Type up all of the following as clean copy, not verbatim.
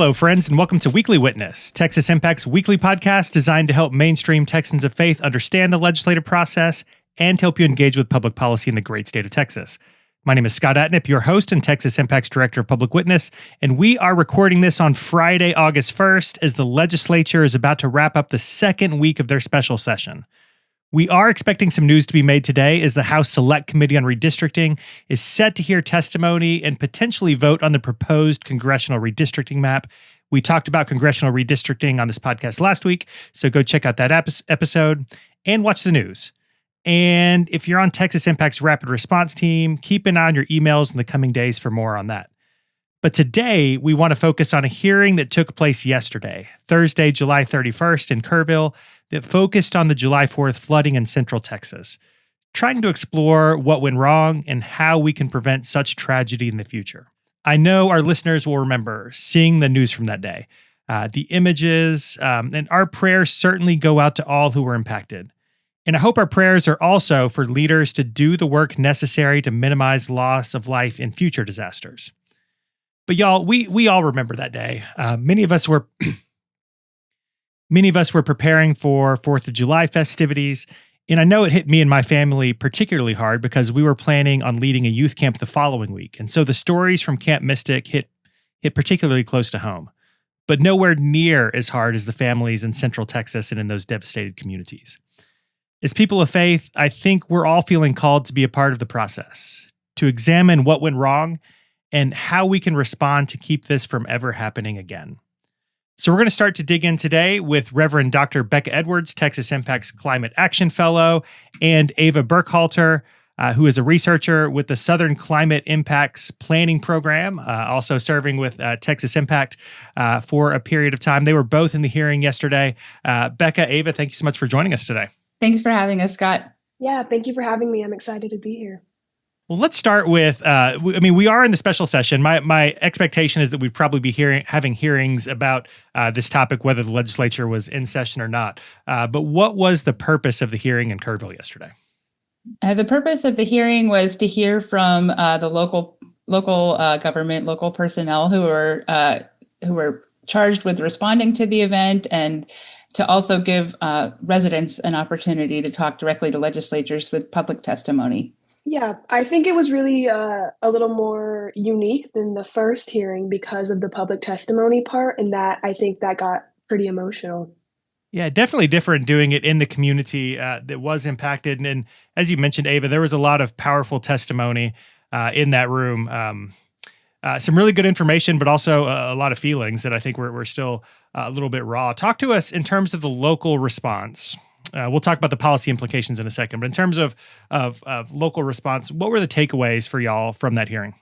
Hello, friends, and welcome to Weekly Witness, Texas Impact's weekly podcast designed to help mainstream Texans of faith understand the legislative process and help you engage with public policy in the great state of Texas. My name is Scott Atnip, your host and Texas Impact's Director of Public Witness, and we are recording this on Friday, August 1st, as the legislature is about to wrap up the second week of their special session. We are expecting some news to be made today as the House Select Committee on Redistricting is set to hear testimony and potentially vote on the proposed congressional redistricting map. We talked about congressional redistricting on this podcast last week, so go check out that episode and watch the news. And if you're on Texas Impact's Rapid Response team, keep an eye on your emails in the coming days for more on that. But today, we want to focus on a hearing that took place yesterday, Thursday, July 31st in Kerrville, that focused on the July 4th flooding in Central Texas, trying to explore what went wrong and how we can prevent such tragedy in the future. I know our listeners will remember seeing the news from that day, the images, and our prayers certainly go out to all who were impacted. And I hope our prayers are also for leaders to do the work necessary to minimize loss of life in future disasters. But y'all, we all remember that day. Many of us were preparing for 4th of July festivities, and I know it hit me and my family particularly hard because we were planning on leading a youth camp the following week. And so the stories from Camp Mystic hit particularly close to home, but nowhere near as hard as the families in Central Texas and in those devastated communities. As people of faith, I think we're all feeling called to be a part of the process, to examine what went wrong and how we can respond to keep this from ever happening again. So we're going to start to dig in today with Reverend Dr. Becca Edwards, Texas Impact's Climate Action Fellow, and Ava Burkhalter, who is a researcher with the Southern Climate Impacts Planning Program, also serving with Texas Impact for a period of time. They were both in the hearing yesterday. Becca, Ava, thank you so much for joining us today. Thanks for having us, Scott. Yeah, thank you for having me. I'm excited to be here. Well, let's start with, we are in the special session. My expectation is that we'd probably be having hearings about this topic, whether the legislature was in session or not. But what was the purpose of the hearing in Kerrville yesterday? The purpose of the hearing was to hear from the local government, local personnel who were charged with responding to the event, and to also give residents an opportunity to talk directly to legislatures with public testimony. Yeah, I think it was really a little more unique than the first hearing because of the public testimony part, and that I think that got pretty emotional. Yeah, definitely different doing it in the community that was impacted. And as you mentioned, Ava, there was a lot of powerful testimony in that room. Some really good information, but also a lot of feelings that I think were still a little bit raw. Talk to us in terms of the local response. We'll talk about the policy implications in a second, but in terms of local response, what were the takeaways for y'all from that hearing?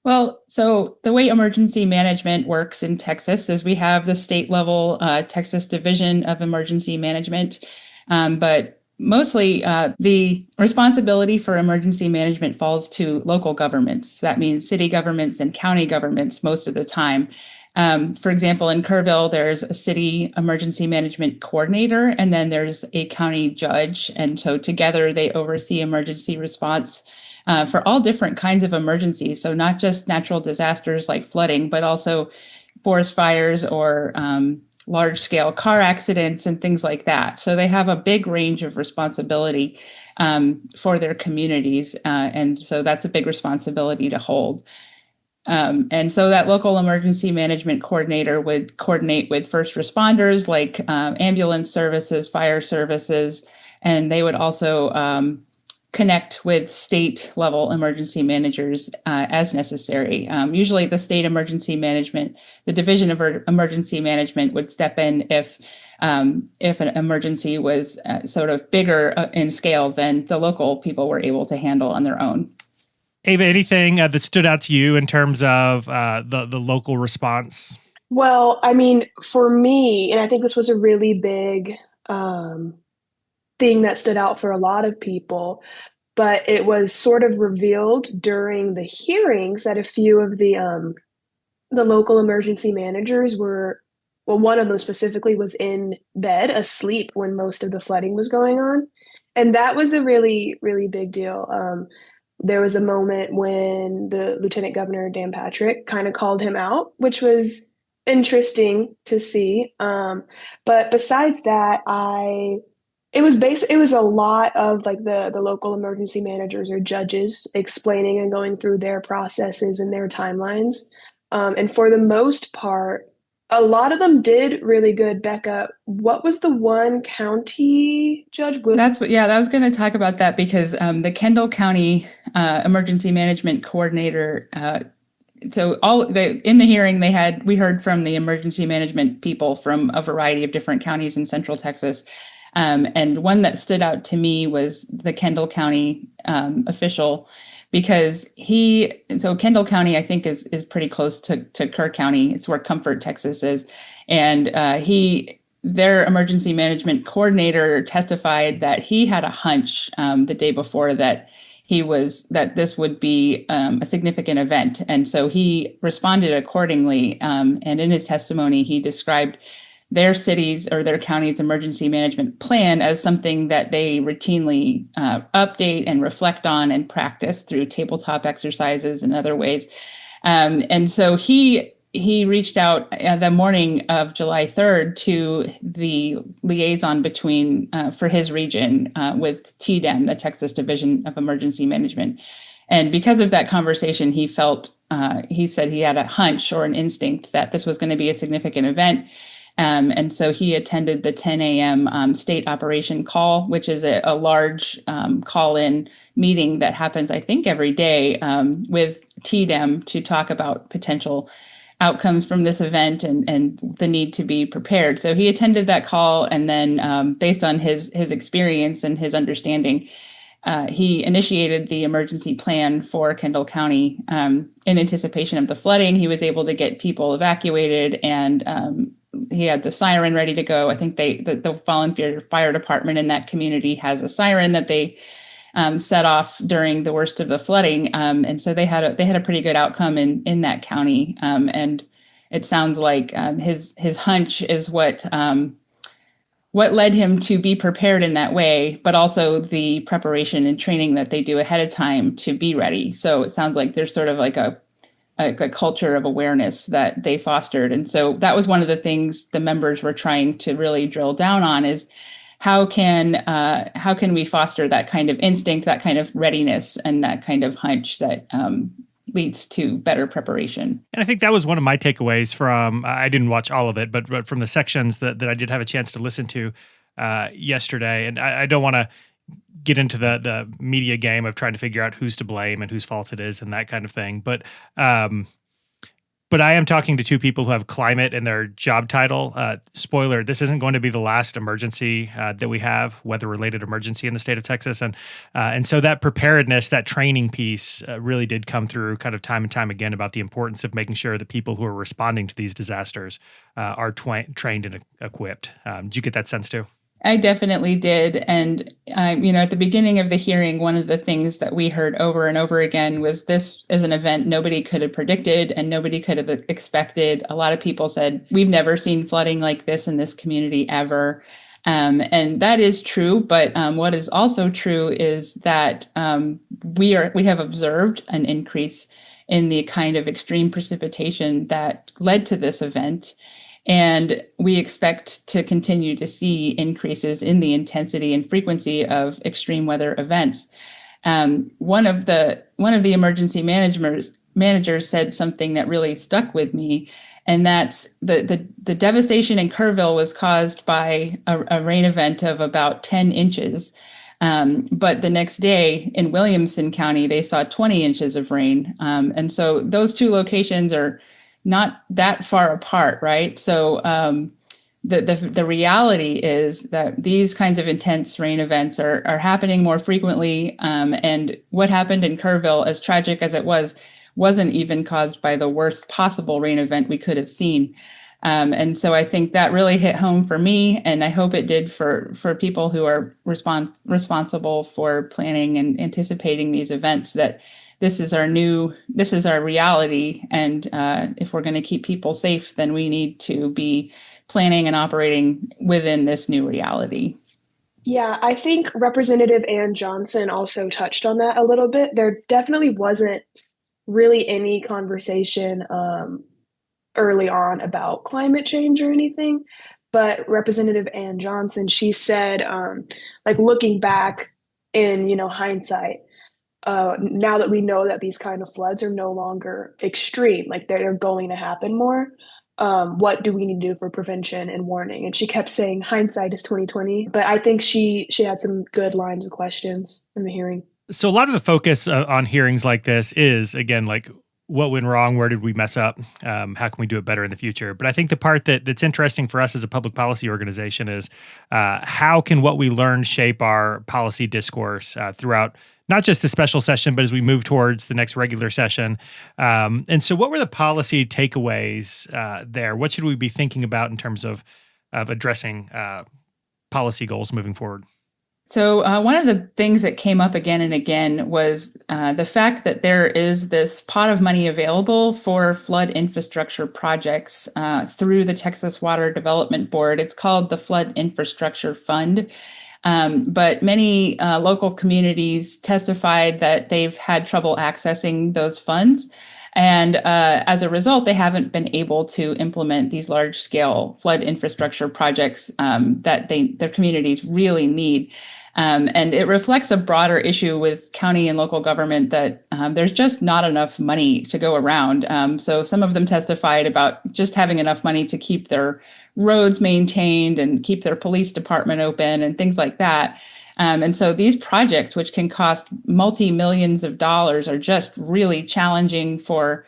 Well, so the way emergency management works in Texas is we have the state level Texas Division of Emergency Management, but mostly the responsibility for emergency management falls to local governments. That means city governments and county governments most of the time. For example, in Kerrville, there's a city emergency management coordinator, and then there's a county judge. And so together they oversee emergency response for all different kinds of emergencies. So not just natural disasters like flooding, but also forest fires or large scale car accidents and things like that. So they have a big range of responsibility for their communities. And so that's a big responsibility to hold. And so that local emergency management coordinator would coordinate with first responders like ambulance services, fire services, and they would also connect with state level emergency managers as necessary. Usually the state emergency management, the Division of Emergency Management would step in if an emergency was sort of bigger in scale than the local people were able to handle on their own. Ava, anything that stood out to you in terms of the local response? Well, I mean, for me, and I think this was a really big thing that stood out for a lot of people, but it was sort of revealed during the hearings that a few of the local emergency managers were, well, one of them specifically was in bed asleep when most of the flooding was going on. And that was a really, really big deal. There was a moment when the Lieutenant Governor, Dan Patrick, kind of called him out, which was interesting to see. But besides that, it was a lot of like the local emergency managers or judges explaining and going through their processes and their timelines. And for the most part, a lot of them did really good. Becca, what was the one county judge? I was going to talk about that because the Kendall County Emergency Management Coordinator. In the hearing we heard from the emergency management people from a variety of different counties in Central Texas. And one that stood out to me was the Kendall County official, because Kendall County, I think, is pretty close to Kerr County. It's where Comfort, Texas is. And their emergency management coordinator testified that he had a hunch the day before that this would be a significant event. And so he responded accordingly. And in his testimony, he described their city's or their county's emergency management plan as something that they routinely update and reflect on and practice through tabletop exercises and other ways. And so he reached out the morning of July 3rd to the liaison for his region with TDEM, the Texas Division of Emergency Management. And because of that conversation, he said he had a hunch or an instinct that this was going to be a significant event. And so he attended the 10 a.m. State Operation Call, which is a large call-in meeting that happens, I think, every day with TDEM to talk about potential outcomes from this event and the need to be prepared. So he attended that call, and then based on his experience and his understanding, he initiated the emergency plan for Kendall County in anticipation of the flooding. He was able to get people evacuated, and he had the siren ready to go. I think the volunteer fire department in that community has a siren that they set off during the worst of the flooding, and so they had a pretty good outcome in that county. And it sounds like his hunch is what led him to be prepared in that way, but also the preparation and training that they do ahead of time to be ready. So it sounds like there's sort of like a culture of awareness that they fostered. And so that was one of the things the members were trying to really drill down on, is how can we foster that kind of instinct, that kind of readiness, and that kind of hunch that leads to better preparation. And I think that was one of my takeaways from, I didn't watch all of it, but from the sections that I did have a chance to listen to yesterday. And I don't want to get into the media game of trying to figure out who's to blame and whose fault it is and that kind of thing. But I am talking to two people who have climate in their job title. Spoiler, this isn't going to be the last emergency that we have, weather-related emergency in the state of Texas. And so that preparedness, that training piece really did come through kind of time and time again about the importance of making sure that people who are responding to these disasters are trained and equipped. Did you get that sense too? I definitely did. And, at the beginning of the hearing, one of the things that we heard over and over again was this is an event nobody could have predicted and nobody could have expected. A lot of people said, we've never seen flooding like this in this community ever. And that is true. But what is also true is that we have observed an increase in the kind of extreme precipitation that led to this event. And we expect to continue to see increases in the intensity and frequency of extreme weather events. One of the emergency managers said something that really stuck with me, and that's the devastation in Kerrville was caused by a rain event of about 10 inches. But the next day in Williamson County, they saw 20 inches of rain. And so those two locations are not that far apart, right? So the reality is that these kinds of intense rain events are happening more frequently. And what happened in Kerrville, as tragic as it wasn't even caused by the worst possible rain event we could have seen. And so I think that really hit home for me, and I hope it did for people who are responsible for planning and anticipating these events, that this is our reality. And if we're going to keep people safe, then we need to be planning and operating within this new reality. Yeah, I think Representative Ann Johnson also touched on that a little bit. There definitely wasn't really any conversation early on about climate change or anything. But Representative Ann Johnson, she said, like looking back in, hindsight, now that we know that these kind of floods are no longer extreme, like they're going to happen more, what do we need to do for prevention and warning? And she kept saying hindsight is 2020. But I think she had some good lines of questions in the hearing. So a lot of the focus on hearings like this is, again, like what went wrong, where did we mess up, how can we do it better in the future? But I think the part that's interesting for us as a public policy organization is how can what we learn shape our policy discourse throughout not just the special session, but as we move towards the next regular session. And so what were the policy takeaways there? What should we be thinking about in terms of addressing policy goals moving forward? So one of the things that came up again and again was the fact that there is this pot of money available for flood infrastructure projects through the Texas Water Development Board. It's called the Flood Infrastructure Fund. But many local communities testified that they've had trouble accessing those funds. And as a result, they haven't been able to implement these large-scale flood infrastructure projects that their communities really need. And it reflects a broader issue with county and local government that there's just not enough money to go around. So some of them testified about just having enough money to keep their roads maintained and keep their police department open and things like that. And so these projects, which can cost multi-millions of dollars, are just really challenging for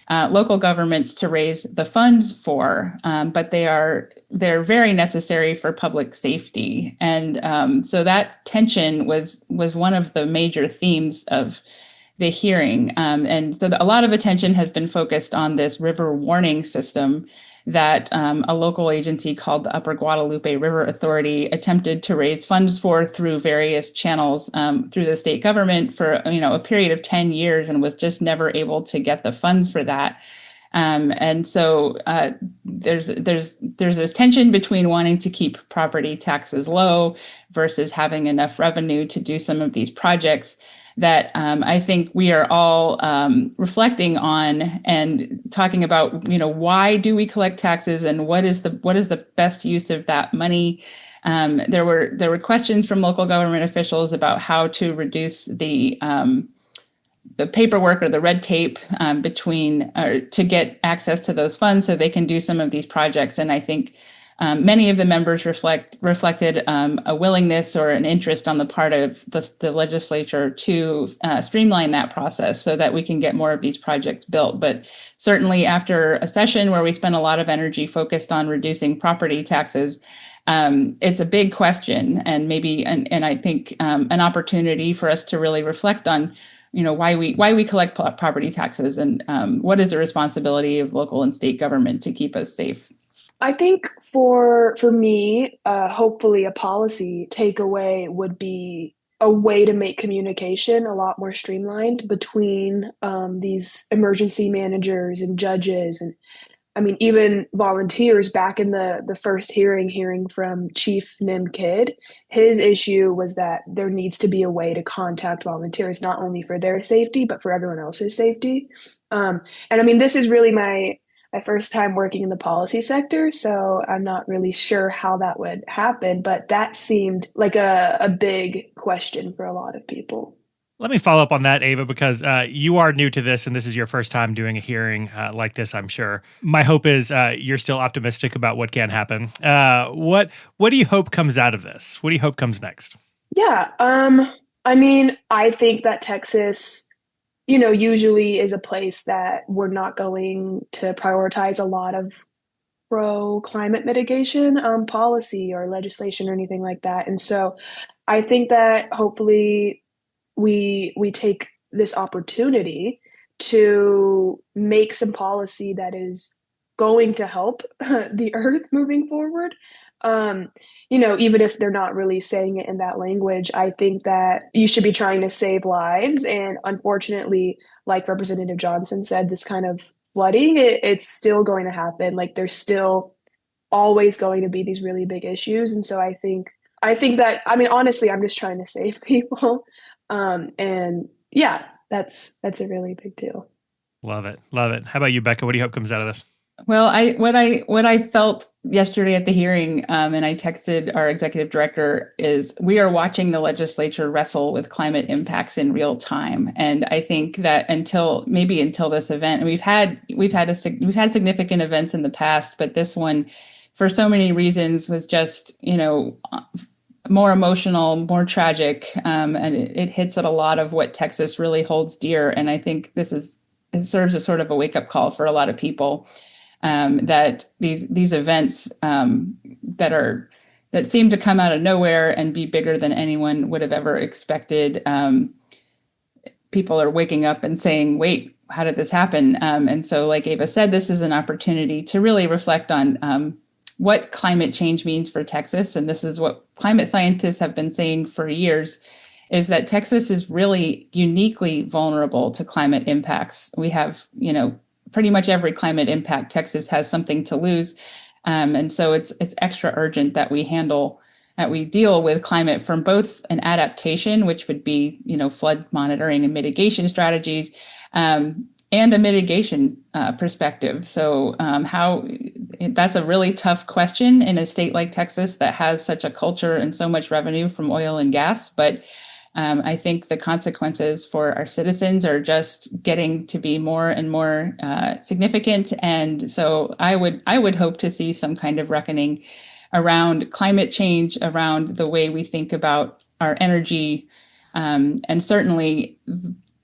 local governments to raise the funds for, but they're very necessary for public safety. And so that tension was one of the major themes of the hearing. And so a lot of attention has been focused on this river warning system that a local agency called the Upper Guadalupe River Authority attempted to raise funds for through various channels through the state government for a period of 10 years and was just never able to get the funds for that. And so there's this tension between wanting to keep property taxes low versus having enough revenue to do some of these projects that I think we are all reflecting on and talking about, why do we collect taxes and what is the best use of that money? There were questions from local government officials about how to reduce the paperwork or the red tape to get access to those funds so they can do some of these projects. And I think many of the members reflected a willingness or an interest on the part of the legislature to streamline that process so that we can get more of these projects built. But certainly after a session where we spent a lot of energy focused on reducing property taxes, it's a big question and maybe, and I think an opportunity for us to really reflect on why we collect property taxes and what is the responsibility of local and state government to keep us safe. I think for me, hopefully a policy takeaway would be a way to make communication a lot more streamlined between these emergency managers and judges and even volunteers. Back in the first hearing from Chief Nim Kidd, his issue was that there needs to be a way to contact volunteers, not only for their safety, but for everyone else's safety. And this is really my first time working in the policy sector, so I'm not really sure how that would happen, but that seemed like a big question for a lot of people. Let me follow up on that, Ava, because you are new to this and this is your first time doing a hearing like this, I'm sure. My hope is you're still optimistic about what can happen. What do you hope comes out of this? What do you hope comes next? Yeah, I think that Texas, usually is a place that we're not going to prioritize a lot of pro-climate mitigation policy or legislation or anything like that. And so I think that hopefully we take this opportunity to make some policy that is going to help the earth moving forward. Even if they're not really saying it in that language, I think that you should be trying to save lives. And unfortunately, like Representative Johnson said, this kind of flooding, it's still going to happen. Like there's still always going to be these really big issues. And so I think that, honestly, I'm just trying to save people. And yeah, that's a really big deal. Love it. Love it. How about you, Becca? What do you hope comes out of this? Well, what I felt yesterday at the hearing, and I texted our executive director, is we are watching the legislature wrestle with climate impacts in real time, and I think that until this event, and we've had significant events in the past, but this one, for so many reasons, was just more emotional, more tragic, and it hits at a lot of what Texas really holds dear, and I think it serves as sort of a wake up call for a lot of people. That these events that seem to come out of nowhere and be bigger than anyone would have ever expected. People are waking up and saying, "Wait, how did this happen?" And so, like Ava said, this is an opportunity to really reflect on what climate change means for Texas, and this is what climate scientists have been saying for years. Is that Texas is really uniquely vulnerable to climate impacts. We have, pretty much every climate impact, Texas has something to lose. And so it's extra urgent that we deal with climate from both an adaptation, which would be, flood monitoring and mitigation strategies, and a mitigation perspective. So that's a really tough question in a state like Texas that has such a culture and so much revenue from oil and gas. But I think the consequences for our citizens are just getting to be more and more significant. And so I would hope to see some kind of reckoning around climate change, around the way we think about our energy, and certainly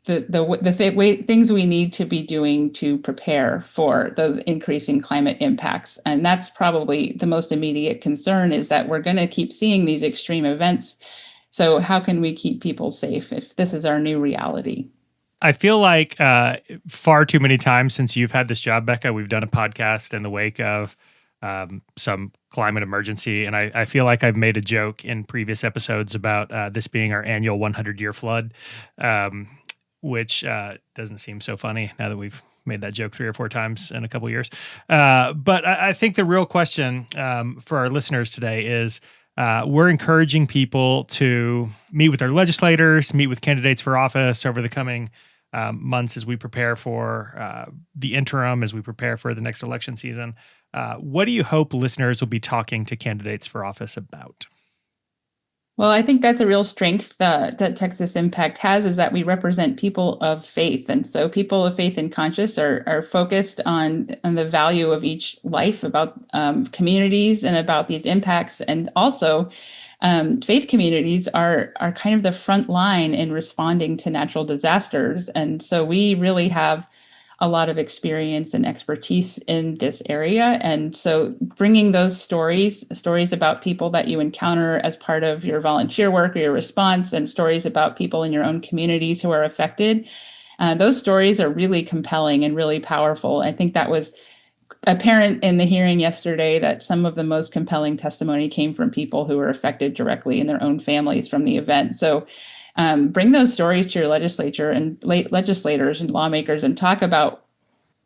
things we need to be doing to prepare for those increasing climate impacts. And that's probably the most immediate concern, is that we're going to keep seeing these extreme events. So how can we keep people safe if this is our new reality? I feel like far too many times since you've had this job, Becca, we've done a podcast in the wake of some climate emergency. And I feel like I've made a joke in previous episodes about this being our annual 100-year flood, which doesn't seem so funny now that we've made that joke 3 or 4 times in a couple of years. But I think the real question for our listeners today is, we're encouraging people to meet with their legislators, meet with candidates for office over the coming months as we prepare for the interim, as we prepare for the next election season. What do you hope listeners will be talking to candidates for office about? Well, I think that's a real strength that Texas Impact has, is that we represent people of faith. And so people of faith and conscience are focused on the value of each life, about communities and about these impacts. And also faith communities are kind of the front line in responding to natural disasters. And so we really have a lot of experience and expertise in this area. And so bringing those stories about people that you encounter as part of your volunteer work or your response, and stories about people in your own communities who are affected, those stories are really compelling and really powerful. I think that was apparent in the hearing yesterday, that some of the most compelling testimony came from people who were affected directly in their own families from the event. So bring those stories to your legislature and legislators and lawmakers, and talk about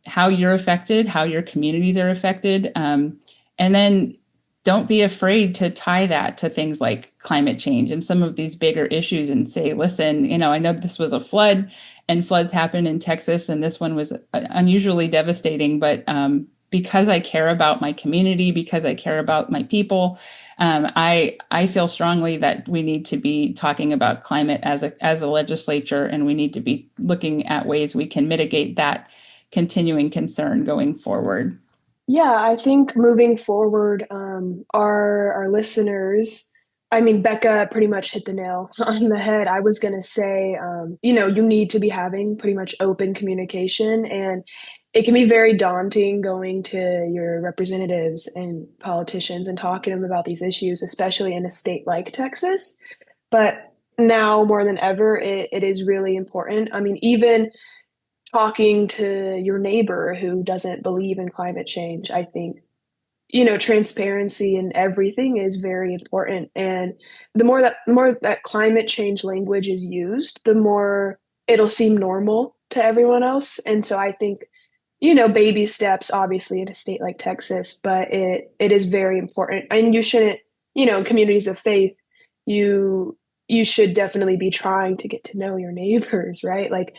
how you're affected, how your communities are affected. And then don't be afraid to tie that to things like climate change and some of these bigger issues, and say, listen, I know this was a flood, and floods happen in Texas, and this one was unusually devastating, but because I care about my community, because I care about my people, I feel strongly that we need to be talking about climate as a legislature, and we need to be looking at ways we can mitigate that continuing concern going forward. Yeah, I think moving forward, our listeners, I mean, Becca pretty much hit the nail on the head. I was going to say, you need to be having pretty much open communication, and it can be very daunting going to your representatives and politicians and talking to them about these issues, especially in a state like Texas. But now more than ever, it is really important. I mean, even talking to your neighbor who doesn't believe in climate change, I think, transparency in everything is very important. And the more that climate change language is used, the more it'll seem normal to everyone else. And so I think, baby steps, obviously, in a state like Texas, but it is very important. And you shouldn't, in communities of faith, you should definitely be trying to get to know your neighbors, right? Like,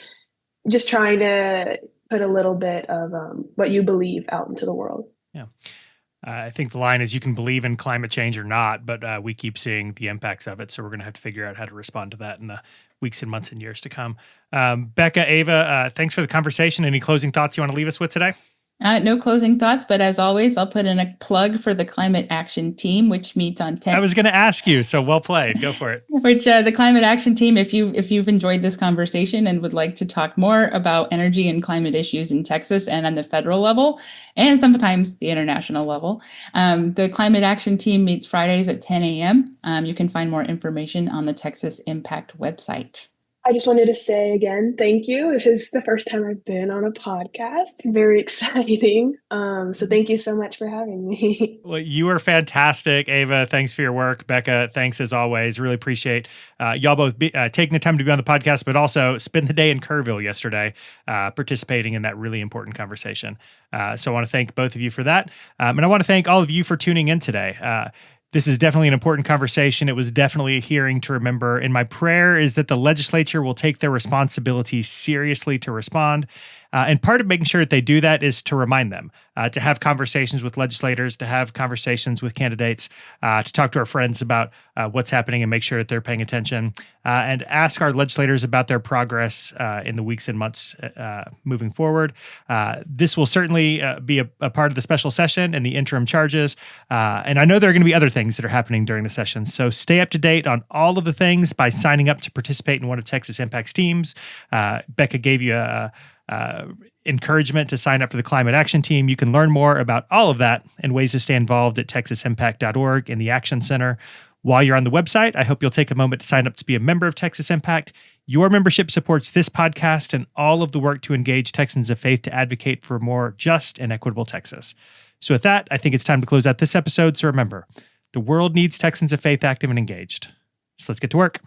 just trying to put a little bit of what you believe out into the world. Yeah. I think the line is you can believe in climate change or not, but we keep seeing the impacts of it. So we're going to have to figure out how to respond to that in the weeks and months and years to come. Becca, Ava, thanks for the conversation. Any closing thoughts you want to leave us with today? No closing thoughts, but as always, I'll put in a plug for the Climate Action Team, which meets on 10. I was going to ask you, so well played. Go for it. Which the Climate Action Team, if you've enjoyed this conversation and would like to talk more about energy and climate issues in Texas and on the federal level, and sometimes the international level, the Climate Action Team meets Fridays at 10 a.m. You can find more information on the Texas Impact website. I just wanted to say again, thank you. This is the first time I've been on a podcast. It's very exciting. So thank you so much for having me. Well, you are fantastic, Ava. Thanks for your work. Becca, thanks as always. Really appreciate y'all both taking the time to be on the podcast, but also spend the day in Kerrville yesterday, participating in that really important conversation. So I want to thank both of you for that. And I want to thank all of you for tuning in today. This is definitely an important conversation. It was definitely a hearing to remember. And my prayer is that the legislature will take their responsibility seriously to respond. And part of making sure that they do that is to remind them, to have conversations with legislators, to have conversations with candidates, to talk to our friends about what's happening and make sure that they're paying attention, and ask our legislators about their progress in the weeks and months moving forward. This will certainly be a part of the special session and the interim charges. And I know there are going to be other things that are happening during the session. So stay up to date on all of the things by signing up to participate in one of Texas Impact's teams. Becca gave you encouragement to sign up for the Climate Action Team. You can learn more about all of that and ways to stay involved at texasimpact.org in the Action Center. While you're on the website, I hope you'll take a moment to sign up to be a member of Texas Impact. Your membership supports this podcast and all of the work to engage Texans of faith to advocate for a more just and equitable Texas. So with that, I think it's time to close out this episode. So remember, the world needs Texans of faith active and engaged. So let's get to work.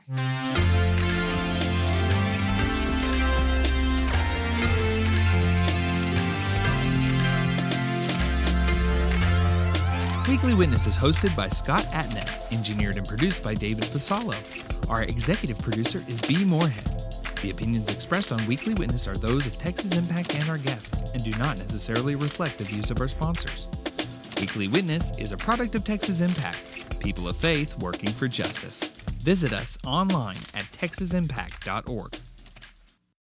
Weekly Witness is hosted by Scott Atnett, engineered and produced by David Fasalo. Our executive producer is B. Moorhead. The opinions expressed on Weekly Witness are those of Texas Impact and our guests and do not necessarily reflect the views of our sponsors. Weekly Witness is a product of Texas Impact, people of faith working for justice. Visit us online at texasimpact.org.